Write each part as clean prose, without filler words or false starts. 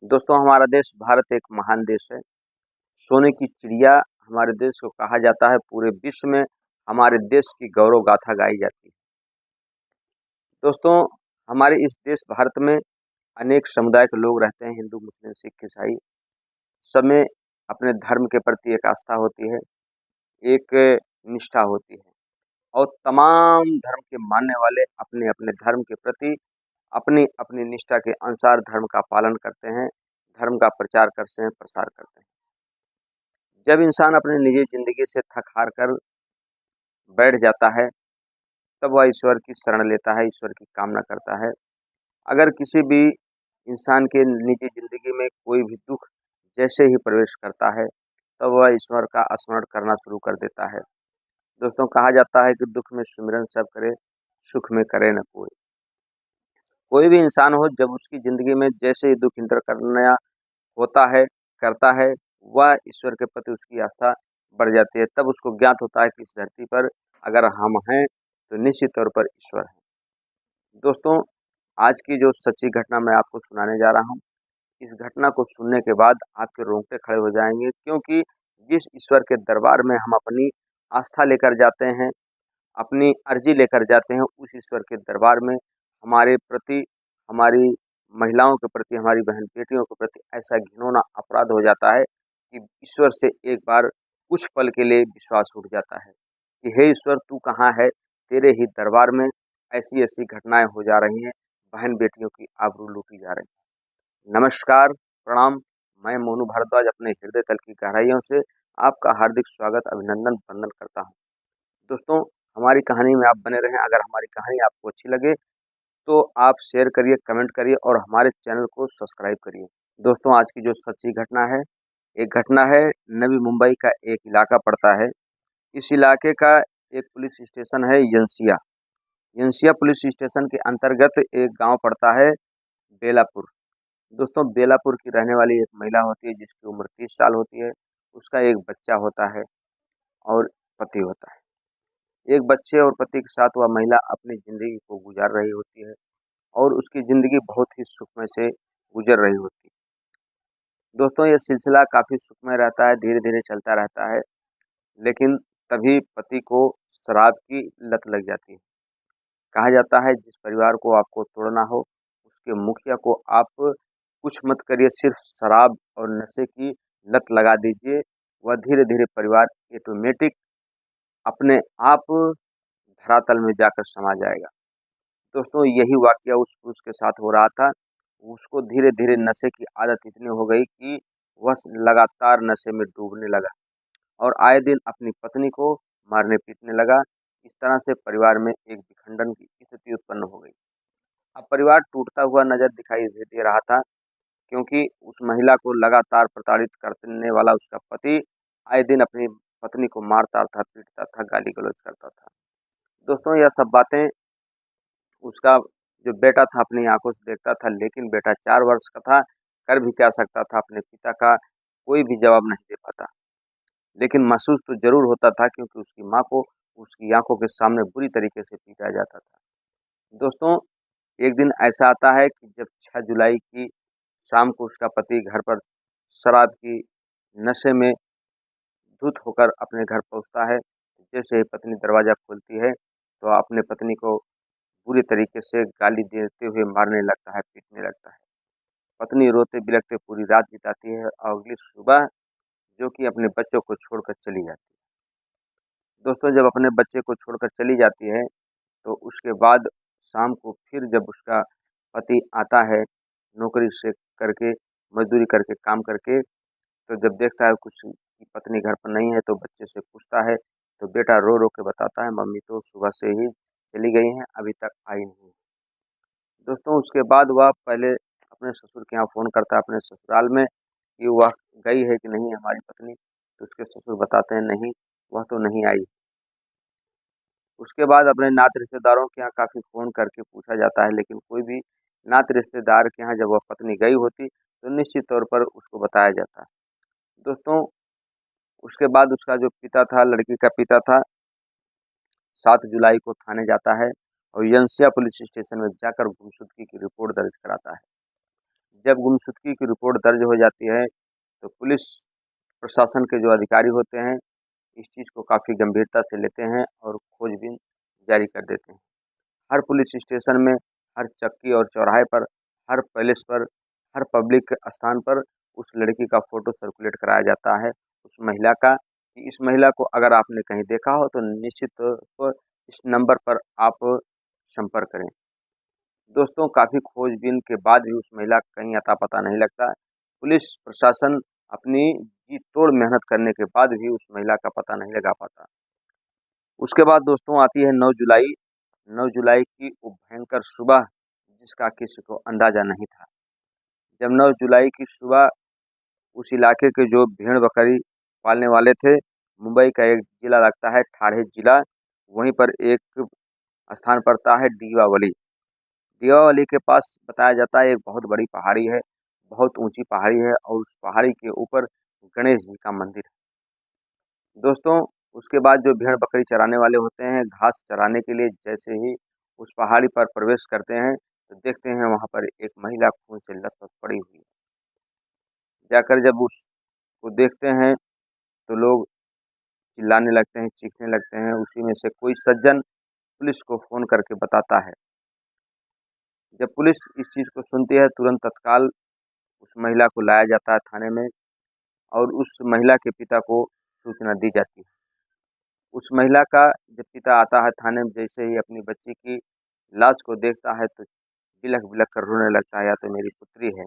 दोस्तों, हमारा देश भारत एक महान देश है। सोने की चिड़िया हमारे देश को कहा जाता है। पूरे विश्व में हमारे देश की गौरव गाथा गाई जाती है। दोस्तों, हमारे इस देश भारत में अनेक समुदाय के लोग रहते हैं। हिंदू, मुस्लिम, सिख, ईसाई। सब में अपने धर्म के प्रति एक आस्था होती है, एक निष्ठा होती है और तमाम धर्म के मानने वाले अपने अपने धर्म के प्रति अपनी अपनी निष्ठा के अनुसार धर्म का पालन करते हैं, धर्म का प्रचार करते हैं, प्रसार करते हैं। जब इंसान अपनी निजी जिंदगी से थक हार कर बैठ जाता है, तब वह ईश्वर की शरण लेता है, ईश्वर की कामना करता है। अगर किसी भी इंसान के निजी जिंदगी में कोई भी दुख जैसे ही प्रवेश करता है, तब वह ईश्वर का स्मरण करना शुरू कर देता है। दोस्तों, कहा जाता है कि दुख में सिमरन सब करे, सुख में करे न कोई। कोई भी इंसान हो, जब उसकी जिंदगी में जैसे ही दुख इंटर करना होता है, करता है, वह ईश्वर के प्रति उसकी आस्था बढ़ जाती है। तब उसको ज्ञात होता है कि इस धरती पर अगर हम हैं तो निश्चित तौर पर ईश्वर है। दोस्तों, आज की जो सच्ची घटना मैं आपको सुनाने जा रहा हूँ, इस घटना को सुनने के बाद आपके रोंगटे खड़े हो जाएंगे, क्योंकि जिस ईश्वर के दरबार में हम अपनी आस्था लेकर जाते हैं, अपनी अर्जी लेकर जाते हैं, उस ईश्वर के दरबार में हमारे प्रति, हमारी महिलाओं के प्रति, हमारी बहन बेटियों के प्रति ऐसा घिनौना अपराध हो जाता है कि ईश्वर से एक बार कुछ पल के लिए विश्वास उठ जाता है कि हे ईश्वर, तू कहाँ है? तेरे ही दरबार में ऐसी ऐसी घटनाएं हो जा रही हैं, बहन बेटियों की आबरू लूटी जा रही है। नमस्कार, प्रणाम। मैं मोनू भारद्वाज अपने हृदय तल की गहराइयों से आपका हार्दिक स्वागत, अभिनंदन, वंदन करता हूँ। दोस्तों, हमारी कहानी में आप बने रहें। अगर हमारी कहानी आपको अच्छी लगे तो आप शेयर करिए, कमेंट करिए और हमारे चैनल को सब्सक्राइब करिए। दोस्तों, आज की जो सच्ची घटना है, एक घटना है नवी मुंबई का एक इलाका पड़ता है। इस इलाके का एक पुलिस स्टेशन है यंसिया। यंसिया पुलिस स्टेशन के अंतर्गत एक गांव पड़ता है बेलापुर। दोस्तों, बेलापुर की रहने वाली एक महिला होती है जिसकी उम्र 30 साल होती है। उसका एक बच्चा होता है और पति होता है। एक बच्चे और पति के साथ वह महिला अपनी ज़िंदगी को गुजार रही होती है और उसकी ज़िंदगी बहुत ही सुखमय से गुजर रही होती है। दोस्तों, ये सिलसिला काफ़ी सुखमय रहता है, धीरे धीरे चलता रहता है, लेकिन तभी पति को शराब की लत लग जाती है। कहा जाता है जिस परिवार को आपको तोड़ना हो, उसके मुखिया को आप कुछ मत करिए, सिर्फ शराब और नशे की लत लगा दीजिए। वह धीरे धीरे परिवार ऑटोमेटिक अपने आप धरातल में जाकर समा जाएगा। दोस्तों, यही वाकया उस पुरुष के साथ हो रहा था। उसको धीरे धीरे नशे की आदत इतनी हो गई कि वह लगातार नशे में डूबने लगा और आए दिन अपनी पत्नी को मारने पीटने लगा। इस तरह से परिवार में एक विखंडन की स्थिति उत्पन्न हो गई। अब परिवार टूटता हुआ नजर दिखाई दे रहा था, क्योंकि उस महिला को लगातार प्रताड़ित करने वाला उसका पति आए दिन अपनी पत्नी को मारता था, पीटता था, गाली गलौज करता था। दोस्तों, यह सब बातें उसका जो बेटा था अपनी आंखों से देखता था, लेकिन बेटा 4 वर्ष का था, कर भी क्या सकता था? अपने पिता का कोई भी जवाब नहीं दे पाता। लेकिन महसूस तो जरूर होता था, क्योंकि उसकी माँ को उसकी आंखों के सामने बुरी तरीके से पीटा जाता था। दोस्तों, एक दिन ऐसा आता है कि जब 6 जुलाई की शाम को उसका पति घर पर शराब की नशे में धुत होकर अपने घर पहुंचता है। जैसे ही पत्नी दरवाज़ा खोलती है तो अपने पत्नी को पूरी तरीके से गाली देते हुए मारने लगता है, पीटने लगता है। पत्नी रोते बिलखते पूरी रात बिताती है और अगली सुबह जो कि अपने बच्चों को छोड़कर चली जाती है। दोस्तों, जब अपने बच्चे को छोड़कर चली जाती है तो उसके बाद शाम को फिर जब उसका पति आता है नौकरी से करके, मजदूरी करके, काम करके, तो जब देखता है कुछ की पत्नी घर पर नहीं है तो बच्चे से पूछता है, तो बेटा रो रो के बताता है, मम्मी तो सुबह से ही चली गई हैं, अभी तक आई नहीं। दोस्तों, उसके बाद वह पहले अपने ससुर के यहाँ फ़ोन करता है, अपने ससुराल में, कि वह गई है कि नहीं हमारी पत्नी। तो उसके ससुर बताते हैं नहीं, वह तो नहीं आई। उसके बाद अपने नात रिश्तेदारों के यहाँ काफ़ी फ़ोन करके पूछा जाता है, लेकिन कोई भी नात रिश्तेदार के यहाँ जब वह पत्नी गई होती तो निश्चित तौर पर उसको बताया जाता है। दोस्तों, उसके बाद उसका जो पिता था, लड़की का पिता था, 7 जुलाई को थाने जाता है और यंसिया पुलिस स्टेशन में जाकर गुमशुदगी की रिपोर्ट दर्ज कराता है। जब गुमशुदगी की रिपोर्ट दर्ज हो जाती है तो पुलिस प्रशासन के जो अधिकारी होते हैं इस चीज़ को काफ़ी गंभीरता से लेते हैं और खोजबीन जारी कर देते हैं। हर पुलिस स्टेशन में, हर चक्की और चौराहे पर, हर पैलेस पर, हर पब्लिक स्थान पर उस लड़की का फ़ोटो सर्कुलेट कराया जाता है, उस महिला का, कि इस महिला को अगर आपने कहीं देखा हो तो निश्चित तौर पर इस नंबर पर आप संपर्क करें। दोस्तों, काफ़ी खोजबीन के बाद भी उस महिला का कहीं अता पता नहीं लगता। पुलिस प्रशासन अपनी जी तोड़ मेहनत करने के बाद भी उस महिला का पता नहीं लगा पाता। उसके बाद दोस्तों आती है 9 जुलाई। 9 जुलाई की वो भयंकर सुबह जिसका किसी को अंदाज़ा नहीं था। जब 9 जुलाई की सुबह उस इलाके के जो भेड़-बकरी पालने वाले थे, मुंबई का एक ज़िला लगता है ठाणे ज़िला, वहीं पर एक स्थान पड़ता है डीवावली। डीवावली के पास बताया जाता है एक बहुत बड़ी पहाड़ी है, बहुत ऊँची पहाड़ी है और उस पहाड़ी के ऊपर गणेश जी का मंदिर है। दोस्तों, उसके बाद जो भेड़-बकरी चराने वाले होते हैं, घास चराने के लिए जैसे ही उस पहाड़ी पर प्रवेश करते हैं, तो देखते हैं वहाँ पर एक महिला खून से लथपथ पड़ी हुई है। जाकर जब उसको देखते हैं, तो लोग चिल्लाने लगते हैं, चीखने लगते हैं। उसी में से कोई सज्जन पुलिस को फ़ोन करके बताता है। जब पुलिस इस चीज़ को सुनती है, तुरंत तत्काल उस महिला को लाया जाता है थाने में और उस महिला के पिता को सूचना दी जाती है। उस महिला का जब पिता आता है थाने में, जैसे ही अपनी बच्ची की लाश को देखता है तो बिलख-बिलख कर रोने लगता है, या तो मेरी पुत्री है।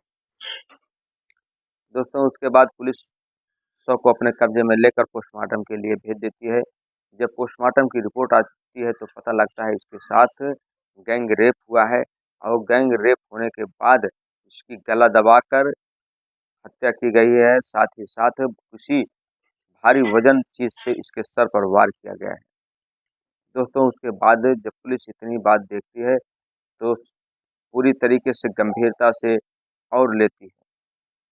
दोस्तों, उसके बाद पुलिस शव को अपने कब्जे में लेकर पोस्टमार्टम के लिए भेज देती है। जब पोस्टमार्टम की रिपोर्ट आती है तो पता लगता है इसके साथ गैंग रेप हुआ है और गैंग रेप होने के बाद इसकी गला दबाकर हत्या की गई है। साथ ही साथ किसी भारी वजन चीज़ से इसके सर पर वार किया गया है। दोस्तों, उसके बाद जब पुलिस इतनी बात देखती है तो पूरी तरीके से गंभीरता से और लेती है,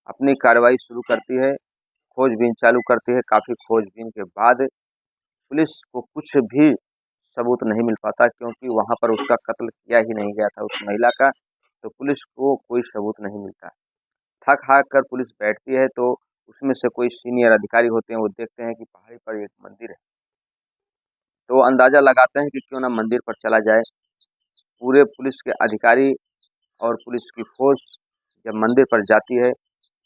अपनी कार्रवाई शुरू करती है, खोजबीन चालू करती है। काफ़ी खोजबीन के बाद पुलिस को कुछ भी सबूत नहीं मिल पाता, क्योंकि वहाँ पर उसका कत्ल किया ही नहीं गया था उस महिला का, तो पुलिस को कोई सबूत नहीं मिलता। थक-हार कर पुलिस बैठती है तो उसमें से कोई सीनियर अधिकारी होते हैं, वो देखते हैं कि पहाड़ी पर एक मंदिर है, तो अंदाज़ा लगाते हैं कि क्यों ना मंदिर पर चला जाए। पूरे पुलिस के अधिकारी और पुलिस की फ़ोर्स जब मंदिर पर जाती है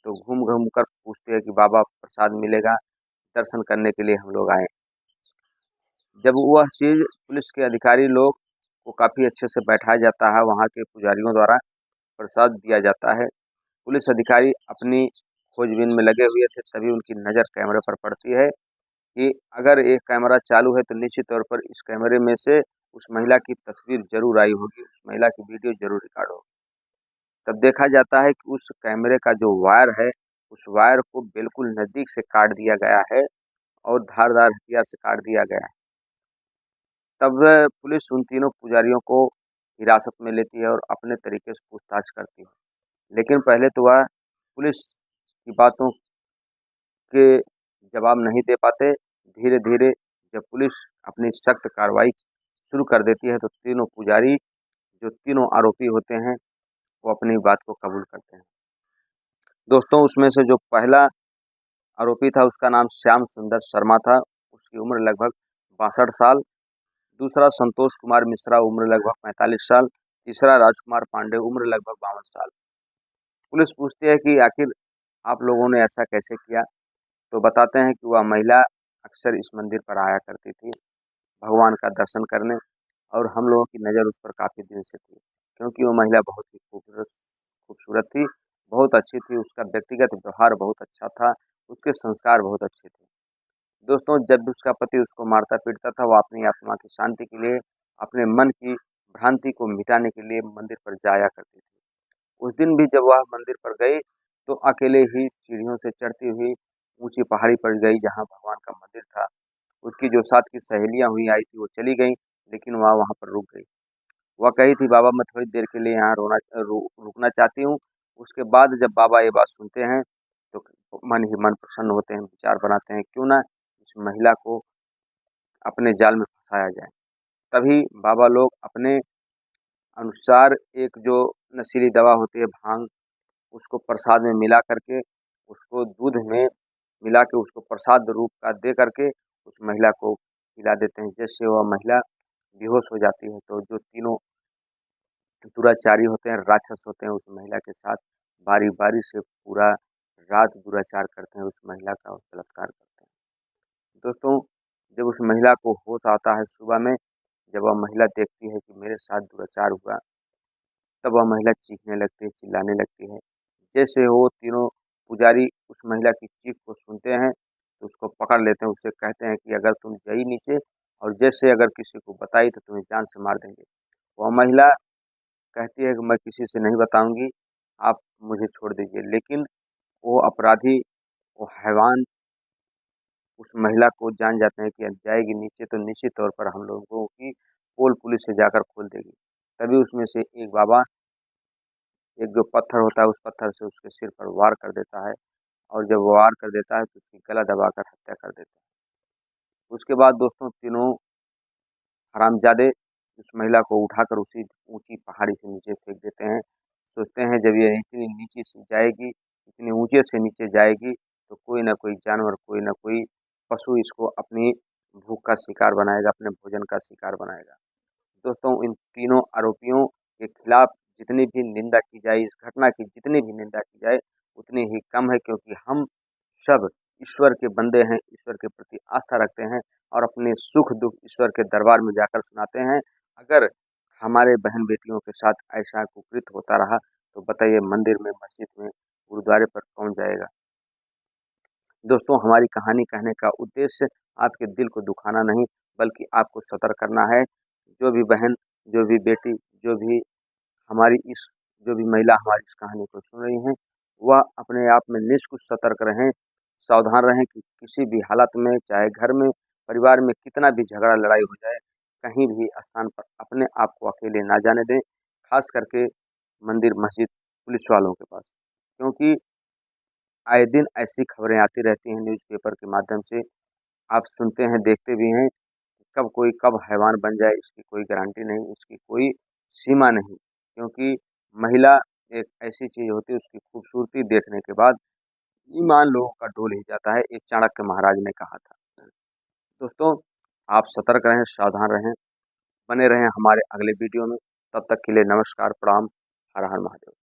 तो घूम-घूम कर पूछती है कि बाबा प्रसाद मिलेगा? दर्शन करने के लिए हम लोग आए। जब वह चीज़ पुलिस के अधिकारी लोग को काफ़ी अच्छे से बैठाया जाता है, वहाँ के पुजारियों द्वारा प्रसाद दिया जाता है। पुलिस अधिकारी अपनी खोजबीन में लगे हुए थे, तभी उनकी नज़र कैमरे पर पड़ती है कि अगर एक कैमरा चालू है तो निश्चित तौर पर इस कैमरे में से उस महिला की तस्वीर ज़रूर आई होगी, उस महिला की वीडियो ज़रूर रिकॉर्ड होगी। तब देखा जाता है कि उस कैमरे का जो वायर है, उस वायर को बिल्कुल नज़दीक से काट दिया गया है और धारदार हथियार से काट दिया गया है। तब पुलिस उन तीनों पुजारियों को हिरासत में लेती है और अपने तरीके से पूछताछ करती है। लेकिन पहले तो वह पुलिस की बातों के जवाब नहीं दे पाते। धीरे-धीरे जब पुलिस अपनी सख्त कार्रवाई शुरू कर देती है तो तीनों पुजारी, जो तीनों आरोपी होते हैं, वो अपनी बात को कबूल करते हैं। दोस्तों, उसमें से जो पहला आरोपी था उसका नाम श्याम सुंदर शर्मा था, उसकी उम्र लगभग 62 साल। दूसरा संतोष कुमार मिश्रा, उम्र लगभग 45 साल। तीसरा राजकुमार पांडे, उम्र लगभग 52 साल। पुलिस पूछती है कि आखिर आप लोगों ने ऐसा कैसे किया? तो बताते हैं कि वह महिला अक्सर इस मंदिर पर आया करती थी भगवान का दर्शन करने, और हम लोगों की नज़र उस पर काफ़ी दिन से थी, क्योंकि वो महिला बहुत ही खूबसूरत थी, बहुत अच्छी थी, उसका व्यक्तिगत व्यवहार बहुत अच्छा था, उसके संस्कार बहुत अच्छे थे। दोस्तों, जब भी उसका पति उसको मारता-पीटता था, वो अपनी आत्मा की शांति के लिए, अपने मन की भ्रांति को मिटाने के लिए मंदिर पर जाया करती थी। उस दिन भी जब वह मंदिर पर गई, तो अकेले ही सीढ़ियों से चढ़ती हुई ऊँची पहाड़ी पर गई जहाँ भगवान का मंदिर था। उसकी जो साथ की सहेलियाँ हुई आई थी वो चली गईं, लेकिन वह वहाँ पर रुक गई। वह कही थी, बाबा मैं थोड़ी देर के लिए यहाँ रुकना चाहती हूँ। उसके बाद जब बाबा ये बात सुनते हैं तो मन ही मन प्रसन्न होते हैं, विचार बनाते हैं क्यों ना इस महिला को अपने जाल में फँसाया जाए। तभी बाबा लोग अपने अनुसार एक जो नशीली दवा होती है भांग, उसको प्रसाद में मिला करके, उसको दूध में मिला के उसको प्रसाद रूप का दे करके उस महिला को पिला देते हैं। जैसे वह महिला बेहोश हो जाती है तो जो तीनों दुराचारी होते हैं, राक्षस होते हैं, उस महिला के साथ बारी बारी से पूरा रात दुराचार करते हैं, उस महिला का बलात्कार करते हैं। दोस्तों, जब उस महिला को होश आता है सुबह में, जब वह महिला देखती है कि मेरे साथ दुराचार हुआ, तब वह महिला चीखने लगती है, चिल्लाने लगती है। जैसे वो तीनों पुजारी उस महिला की चीख को सुनते हैं तो उसको पकड़ लेते हैं, उससे कहते हैं कि अगर तुम गई नीचे और जैसे अगर किसी को बताई तो तुम्हें जान से मार देंगे। वह महिला कहती है कि मैं किसी से नहीं बताऊंगी, आप मुझे छोड़ दीजिए। लेकिन वो अपराधी, वो हैवान उस महिला को जान जाते हैं कि अब जाएगी नीचे तो निश्चित तौर पर हम लोगों की पोल पुलिस से जाकर खोल देगी। तभी उसमें से एक बाबा एक जो पत्थर होता है उस पत्थर से उसके सिर पर वार कर देता है, और जब वो वार कर देता है तो उसकी गला दबाकर हत्या कर देता है। उसके बाद दोस्तों तीनों हरामजादे उस महिला को उठाकर उसी ऊंची पहाड़ी से नीचे फेंक देते हैं। सोचते हैं जब ये इतनी नीचे से जाएगी, इतनी ऊंचे से नीचे जाएगी तो कोई ना कोई जानवर, कोई ना कोई पशु इसको अपनी भूख का शिकार बनाएगा, अपने भोजन का शिकार बनाएगा। दोस्तों, इन तीनों आरोपियों के खिलाफ जितनी भी निंदा की जाए, इस घटना की जितनी भी निंदा की जाए उतनी ही कम है, क्योंकि हम सब ईश्वर के बंदे हैं, ईश्वर के प्रति आस्था रखते हैं और अपने सुख दुख ईश्वर के दरबार में जाकर सुनाते हैं। अगर हमारे बहन बेटियों के साथ ऐसा कुकृत होता रहा तो बताइए मंदिर में, मस्जिद में, गुरुद्वारे पर कौन जाएगा। दोस्तों, हमारी कहानी कहने का उद्देश्य आपके दिल को दुखाना नहीं बल्कि आपको सतर्क करना है। जो भी बहन, जो भी बेटी, जो भी हमारी इस जो भी महिला हमारी इस कहानी को सुन रही हैं, वह अपने आप में निष्कुछ सतर्क रहें, सावधान रहें कि किसी भी हालत में, चाहे घर में, परिवार में कितना भी झगड़ा लड़ाई हो जाए, कहीं भी स्थान पर अपने आप को अकेले ना जाने दें, खास करके मंदिर, मस्जिद, पुलिस वालों के पास। क्योंकि आए दिन ऐसी खबरें आती रहती हैं न्यूज़पेपर के माध्यम से, आप सुनते हैं, देखते भी हैं। कब कोई कब हैवान बन जाए इसकी कोई गारंटी नहीं, इसकी कोई सीमा नहीं। क्योंकि महिला एक ऐसी चीज़ होती है, उसकी खूबसूरती देखने के बाद ईमान लोगों का डोल ही जाता है, एक चाणक्य महाराज ने कहा था। दोस्तों, आप सतर्क रहें, सावधान रहें, बने रहें हमारे अगले वीडियो में। तब तक के लिए नमस्कार, प्रणाम, हर हर महादेव।